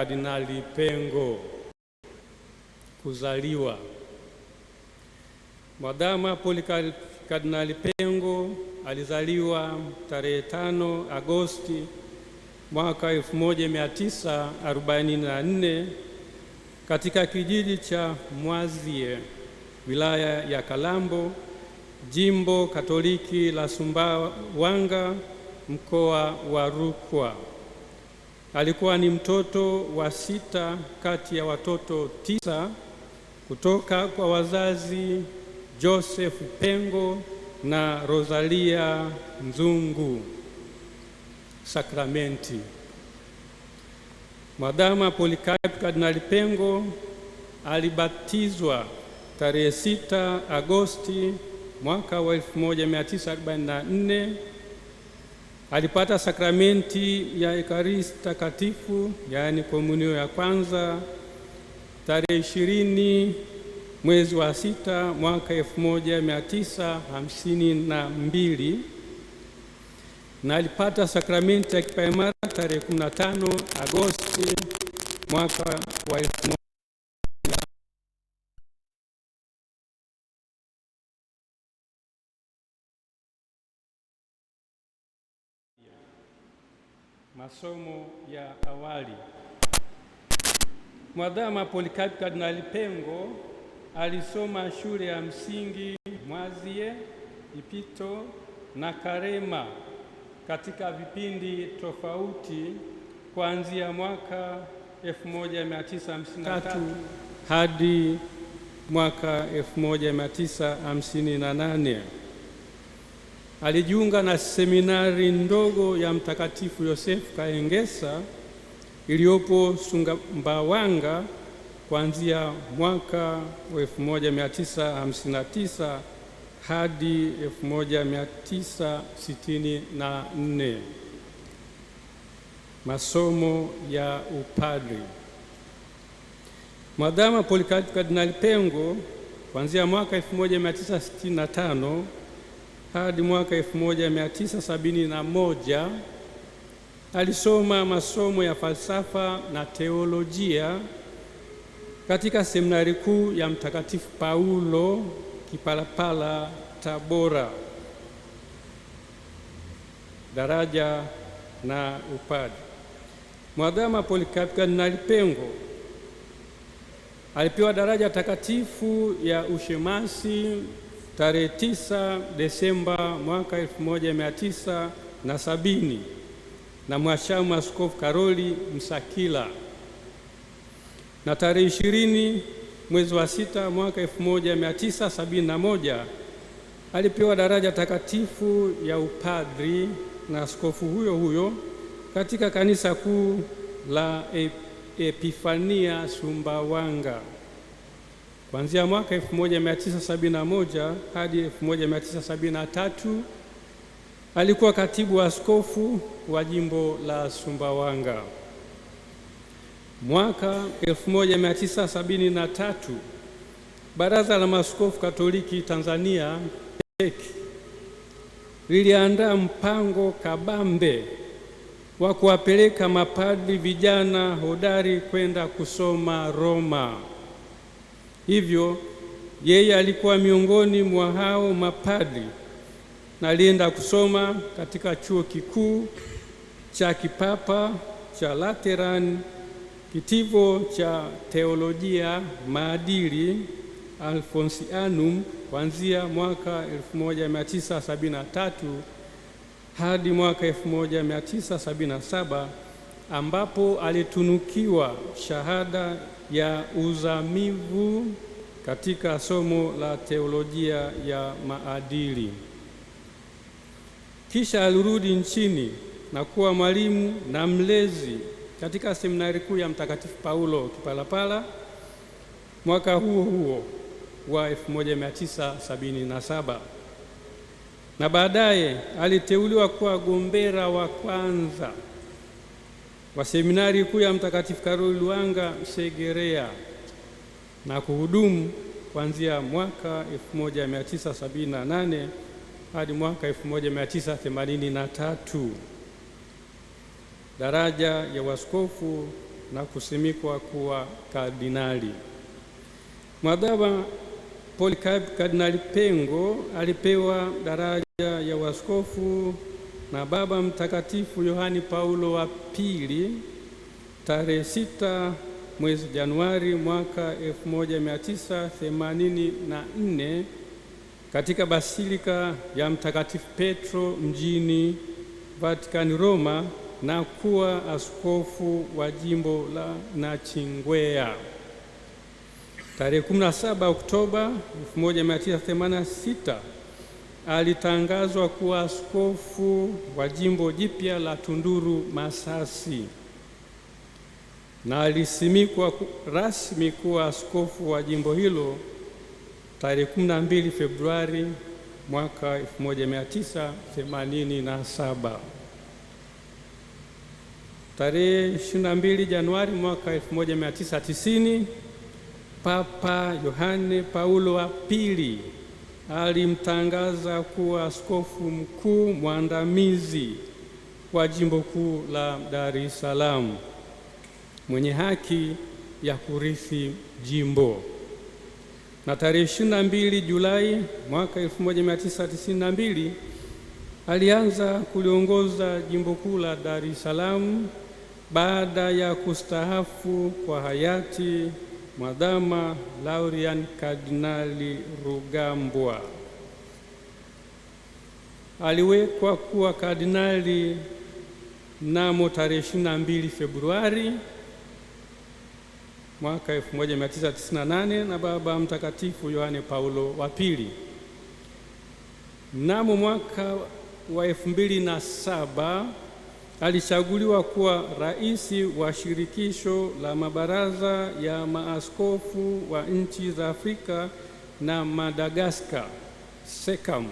Kardinali Pengo kuzaliwa. Mwadhama Kardinali Pengo alizaliwa tarehe 5 Agosti mwaka 1944 katika kijiji cha Mwazie, wilaya ya Kalambo, Jimbo Katoliki la Sumbawanga, mkoa wa Rukwa. Alikuwa ni mtoto wa 6 kati ya watoto 9 kutoka kwa wazazi Joseph Pengo na Rosalia Nzungu Sakramenti. Mwadhama Polycarp Kardinali Pengo alibatizwa tarehe 6 Agosti mwaka wa 1944. Alipata sakramenti ya Ekaristi Takatifu, yaani komunio ya kwanza, tarehe 20 mwezi wa 6 mwaka 1952, na alipata sakramenti ya kipaimara tarehe 15 Agosti mwaka wa Masomo ya awali. Mwadhama Polycarp Kardinali Pengo alisoma shule ya msingi Mwazie, Ipito na Karema katika vipindi tofauti kuanzia mwaka 1953 hadi mwaka 1958. Alijiunga na seminari ndogo ya Mtakatifu Yosefu Kaengesa iliyopo Sumbawanga kuanzia mwaka wa 1959 hadi 1964. Masomo ya upadri. Mwadhama Polycarp Kardinali Pengo kuanzia mwaka 1965 hadi mwaka 1971 alisoma masomo ya falsafa na teolojia katika seminari kuu ya Mtakatifu Paulo Kipalapala, Tabora. Daraja na upadre. Mwadhama Polycarp Kardinali Pengo alipewa daraja takatifu ya ushemasi tarehe 9 Desemba mwaka 1970 na Mhashamu Askofu Karoli Msakila, na tarehe 20 mwezi wa 6 mwaka 1971 alipewa daraja takatifu ya upadri na askofu huyo huyo katika kanisa kuu la Epifania Sumbawanga. Kuanzia mwaka 1971 hadi 1973 alikuwa katibu wa askofu wa jimbo la Sumbawanga. Mwaka 1973 Baraza la Maaskofu Katoliki Tanzania TEC liliandaa mpango kabambe wa kuwapeleka mapadri vijana hodari kwenda kusoma Roma. Hivyo yeye alikuwa miongoni mwa hao mapadri na alienda kusoma katika chuo kikuu cha kipapa cha Lateran, kitivo cha teolojia maadili Alfonsianum kuanzia mwaka 1973 hadi mwaka 1977, ambapo alitunukiwa shahada ya uzamivu katika somo la teolojia ya maadili. Kisha alirudi nchini na kuwa mwalimu na mlezi katika seminari kuu ya Mtakatifu Paulo Kipalapala mwaka huo huo wa 1977, na baadaye aliteuliwa kuwa gombera wa kwanza wa seminari kuu ya Mtakatifu Karoli Lwanga Segerea na kuhudumu kuanzia mwaka 1978 hadi mwaka 1983. Daraja ya uaskofu na kusimikwa kuwa kardinali. Mwadhama Polycarp Kardinali Pengo alipewa daraja ya uaskofu na Baba Mtakatifu Yohane Paulo wa Pili tarehe 6 mwezi Januari mwaka 1984 katika Basilika ya Mtakatifu Petro mjini Vatican, Roma, na kuwa askofu wa jimbo la Nachingwea. Tarehe 17 Oktoba 1986 alitangazwa kuwa askofu wa jimbo jipya la Tunduru Masasi, na alisimikwa rasmi kuwa askofu wa jimbo hilo tarehe 12 Februari mwaka 1987. Tarehe 22 Januari mwaka 1990 Papa Yohane Paulo wa Pili alimtangaza kuwa askofu mkuu mwandamizi wa jimbo kuu la Dar es Salaam, mwenye haki ya kurithi jimbo. Na tarehe 22 Julai mwaka 1992 alianza kuliongoza jimbo kuu la Dar es Salaam baada ya kustaafu kwa hayati Mwadhama Laurian Kardinali Rugambwa. Aliwekwa kuwa kardinali mnamo tarehe 22 Februari mwaka 1998 na Baba Mtakatifu Yohane Paulo wa Pili. Mnamo mwaka wa 2007 alichaguliwa kuwa rais wa shirikisho la mabaraza ya maaskofu wa nchi za Afrika na Madagaskar, SECAM.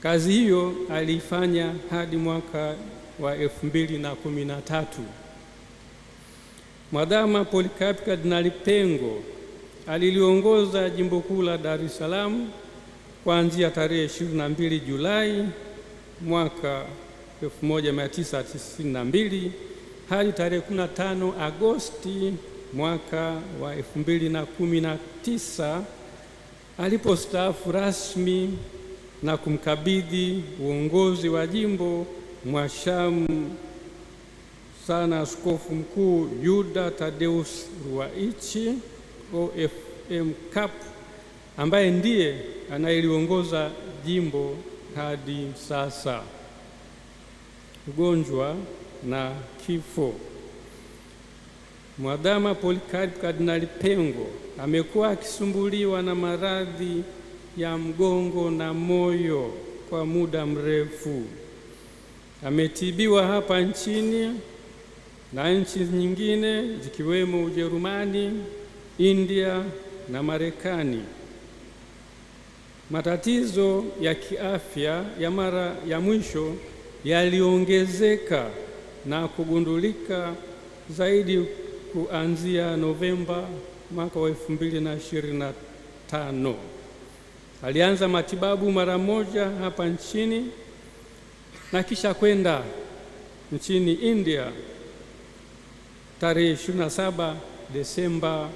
Kazi hiyo aliifanya hadi mwaka wa 2013. Mwadhama Polycarp Kardinali Pengo aliliongoza jimbo kuu la Dar es Salaam kuanzia tarehe 22 Julai mwaka 1992 hadi tarehe 15 Agosti mwaka wa 2019 alipostaafu rasmi na kumkabidhi uongozi wa jimbo mwashamu sana Askofu Mkuu Yuda Tadeus Ruwaichi OFM Cap, ambaye ndiye anayeliongoza jimbo hadi sasa. Ugonjwa na kifo. Mwadhama Polycarp Kardinali Pengo amekuwa akisumbuliwa na maradhi ya mgongo na moyo kwa muda mrefu. Ametibiwa hapa nchini na nchi nyingine zikiwemo Ujerumani, India na Marekani. Matatizo ya kiafya ya mara ya mwisho yaliongezeka na kugundulika zaidi kuanzia Novemba mwaka wa 2025. Alianza matibabu mara moja hapa nchini na kisha kwenda nchini India tarehe 27 Desemba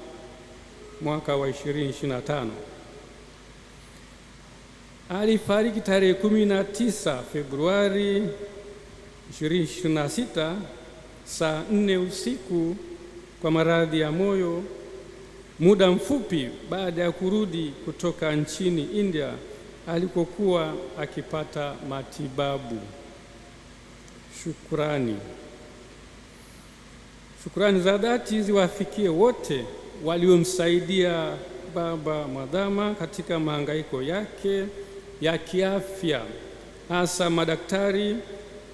mwaka wa 2025. Alifariki tarehe 19 Februari 2026 saa 4 usiku kwa maradhi ya moyo, muda mfupi baada ya kurudi kutoka nchini India alikokuwa akipata matibabu. Shukrani za dhati ziwafikie wote waliomsaidia Baba Mwadhama katika mahangaiko yake ya kiafya, hasa madaktari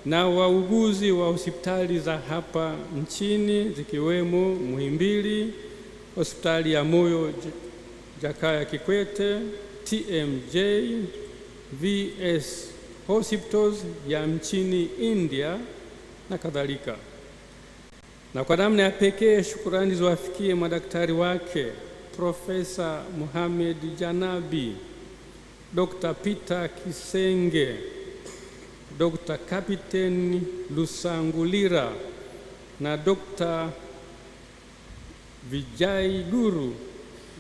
na wauguzi wa hospitali za hapa nchini zikiwemo Muhimbili, hospitali ya moyo Jakaya Kikwete, TMJ, VS Hospitals ya nchini India na kadhalika. Na kwa namna ya pekee shukurani ziwafikie madaktari wake Profesa Mohamed Janabi, Dr. Peter Kisenge, Dr. Kapiteni Lusangulira na Dr. Vijay Guru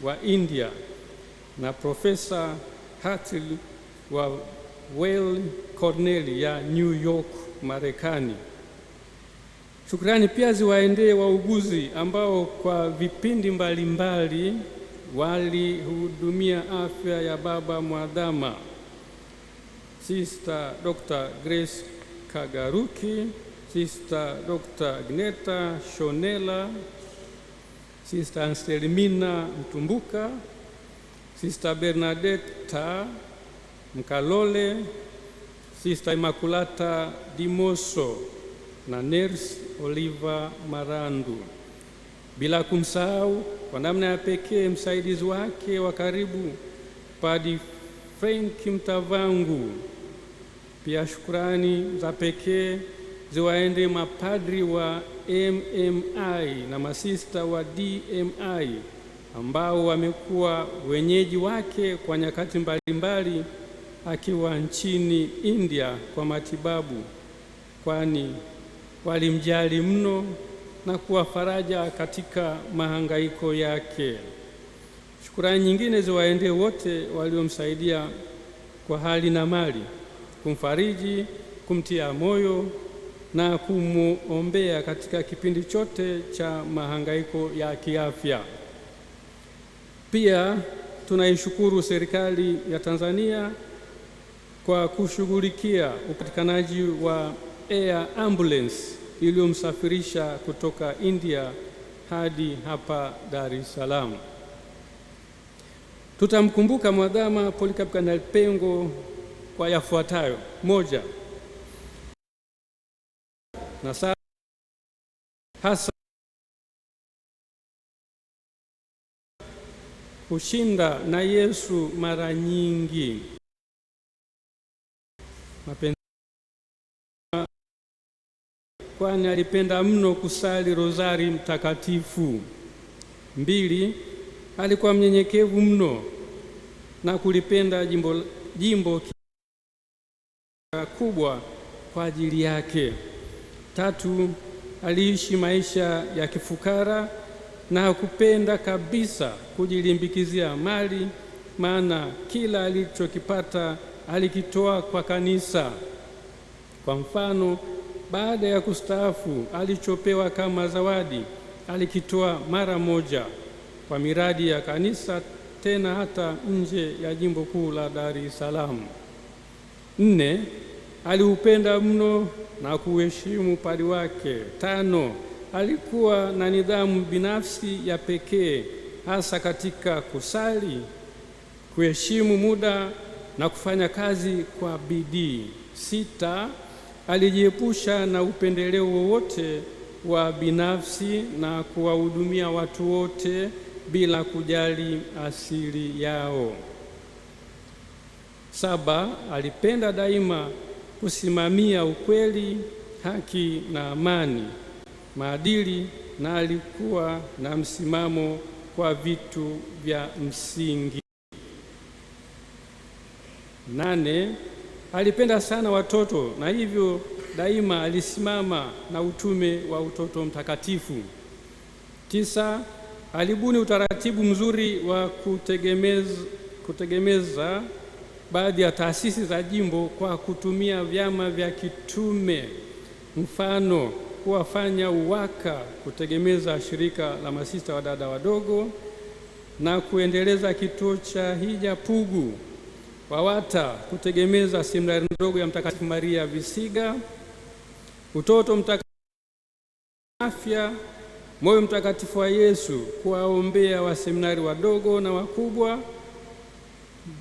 wa India na Profesa Hartley wa Weill Cornell ya New York, Marekani. Shukrani pia ziwaendee wauguzi ambao kwa vipindi mbalimbali walihudumia afya ya baba mwadhama: Sister Dr. Grace Kagaruki, Sister Dr. Gneta Shonela, Sister Anselmina Mtumbuka, Sister Bernadetta Mkalole, Sister Immaculata Dimoso na Nurse Oliva Marandu, bila kumsahau kwa namna ya pekee msaidizi wake wa karibu Padre Frank Mtavangu. Pia shukrani za pekee ziwaende mapadri wa MMI na masista wa DMI ambao wamekuwa wenyeji wake kwa nyakati mbalimbali akiwa nchini India kwa matibabu, kwani walimjali mno na kuwa faraja katika mahangaiko yake. Shukrani nyingine ziwaendee wote waliomsaidia kwa hali na mali, kumfariji, kumtia moyo na kumuombea katika kipindi chote cha mahangaiko ya kiafya. Pia tunaishukuru serikali ya Tanzania kwa kushughulikia upatikanaji wa air ambulance iliyomsafirisha kutoka India hadi hapa Dar es Salaam. Tutamkumbuka Mwadhama Polycarp Kardinali Pengo kwa yafuatayo: moja, na sasa hasa kushinda na Yesu mara nyingi, mapenzi, kwani alipenda mno kusali rozari mtakatifu. Mbili, alikuwa mnyenyekevu mno na kulipenda jimbo kubwa kwa ajili yake. Tatu, aliishi maisha ya kifukara na hakupenda kabisa kujilimbikizia mali, maana kila alichokipata alikitoa kwa kanisa. Kwa mfano, baada ya kustaafu, alichopewa kama zawadi alikitoa mara moja kwa miradi ya kanisa, tena hata nje ya jimbo kuu la Dar es Salaam. Nne, aliupenda mno na kuheshimu padri wake. Tano, alikuwa na nidhamu binafsi ya pekee, hasa katika kusali, kuheshimu muda na kufanya kazi kwa bidii. Sita, alijiepusha na upendeleo wowote wa binafsi na kuwahudumia watu wote bila kujali asili yao. Saba, alipenda daima kusimamia ukweli, haki na amani, maadili, na alikuwa na msimamo kwa vitu vya msingi. Nane, alipenda sana watoto na hivyo daima alisimama na utume wa utoto mtakatifu. Tisa, alibuni utaratibu mzuri wa kutegemeza baadhi ya taasisi za jimbo kwa kutumia vyama vya kitume, mfano kuwafanya UWAKA kutegemeza shirika la masista wa dada wadogo na kuendeleza kituo cha hija Pugu, WAWATA kutegemeza seminari ndogo ya Mtakatifu Maria Visiga, utoto mtakatifu, afya, moyo mtakatifu wa Yesu kuwaombea waseminari wadogo na wakubwa,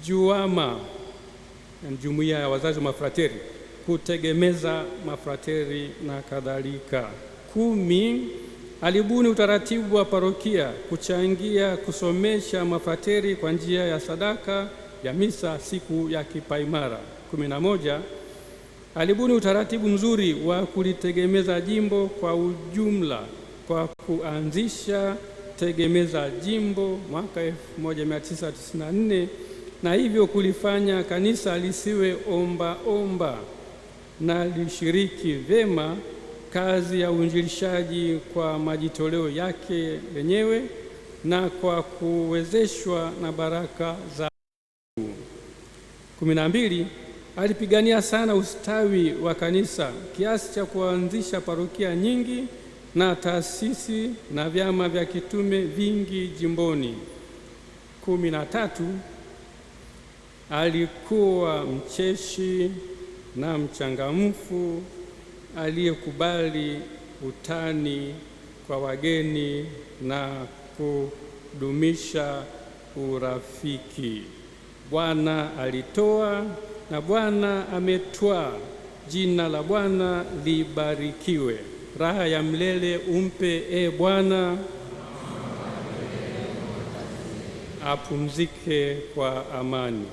JUAMA, jumuiya ya wazazi wa mafrateri kutegemeza mafrateri na kadhalika. 10, alibuni utaratibu wa parokia kuchangia kusomesha mafrateri kwa njia ya sadaka ya misa siku ya kipaimara. 11, alibuni utaratibu mzuri wa kulitegemeza jimbo kwa ujumla kwa kuanzisha tegemeza jimbo mwaka 1994 na hivyo kulifanya kanisa lisiwe omba na lishiriki vyema kazi ya uinjilishaji kwa majitoleo yake yenyewe na kwa kuwezeshwa na baraka za Mungu. 12. Alipigania sana ustawi wa kanisa kiasi cha kuanzisha parokia nyingi na taasisi na vyama vya kitume vingi jimboni. 13. Alikuwa mcheshi na mchangamfu aliyekubali utani kwa wageni na kudumisha urafiki. Bwana alitoa na Bwana ametwaa, jina la Bwana libarikiwe. Raha ya milele umpe, e Bwana, apumzike kwa amani.